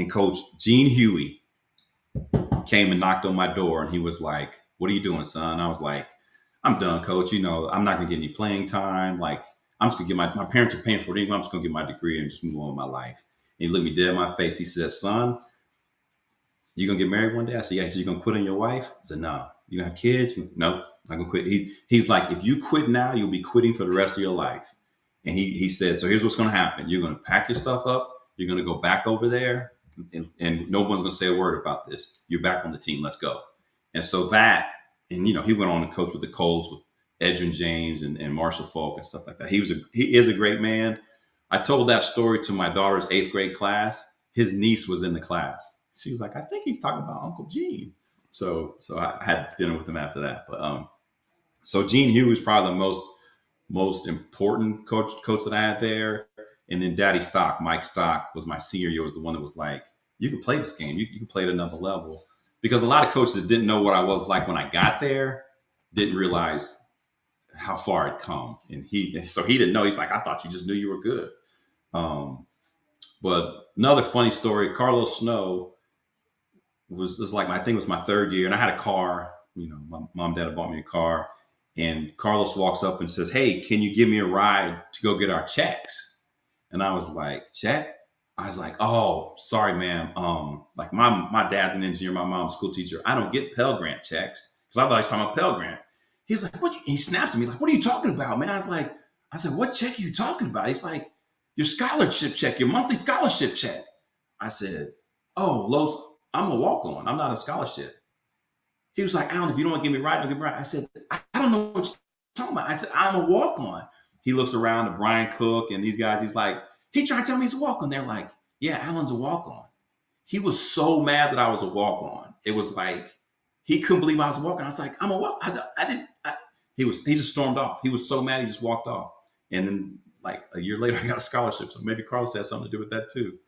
And Coach Gene Hughey came and knocked on my door, and he was like, "What are you doing, son?" I was like, "I'm done, coach. I'm not gonna get any playing time. Like, I'm just gonna get my parents are paying for it anyway. I'm just gonna get my degree and just move on with my life." And he looked me dead in my face. He said, "Son, you gonna get married one day?" I said, "Yeah." He said, "You gonna quit on your wife?" I said, "No." "You gonna have kids?" "No, I'm not gonna quit." He's like, "If you quit now, you'll be quitting for the rest of your life." And he said, "So here's what's gonna happen. You're gonna pack your stuff up. You're gonna go back over there, and no one's gonna say a word about this. You're back on the team. Let's go." And so that, and he went on to coach with the Colts with Edgerrin James and Marshall Falk and stuff like that. He is a great man. I told that story to my daughter's eighth grade class. His niece was in the class. She was like, "I think he's talking about Uncle Gene." So I had dinner with him after that. But so Gene Hughes was probably the most important coach that I had there. And then Daddy Stock, Mike Stock, was my senior year, was the one that was like, "You can play this game. You can play at another level." Because a lot of coaches that didn't know what I was like when I got there didn't realize how far I'd come. And he didn't know. He's like, "I thought you just knew you were good." Um, but another funny story, Carlos Snow was like, I think it was my third year, and I had a car. My mom and dad had bought me a car, and Carlos walks up and says, "Hey, can you give me a ride to go get our checks?" And I was like, "Check?" I was like, "Oh, sorry, ma'am. Like my dad's an engineer, my mom's a school teacher. I don't get Pell Grant checks," because I thought he was talking about Pell Grant. He's like, "What?" He snaps at me like, "What are you talking about, man?" I said, "What check are you talking about?" He's like, "Your scholarship check, your monthly scholarship check." I said, "Oh, Los, I'm a walk on. I'm not a scholarship." He was like, "Alan, if you don't want to give me a ride, don't give me a ride." I said, I don't know what you're talking about. I said, "I'm a walk on." He looks around to Brian Cook and these guys. He's like, he tried to tell me he's a walk on. They're like, "Yeah, Alan's a walk on." He was so mad that I was a walk on. It was like, he couldn't believe I was a walk on. I was like, "I'm a walk." I didn't. He just stormed off. He was so mad. He just walked off. And then like a year later, I got a scholarship. So maybe Carlos has something to do with that too.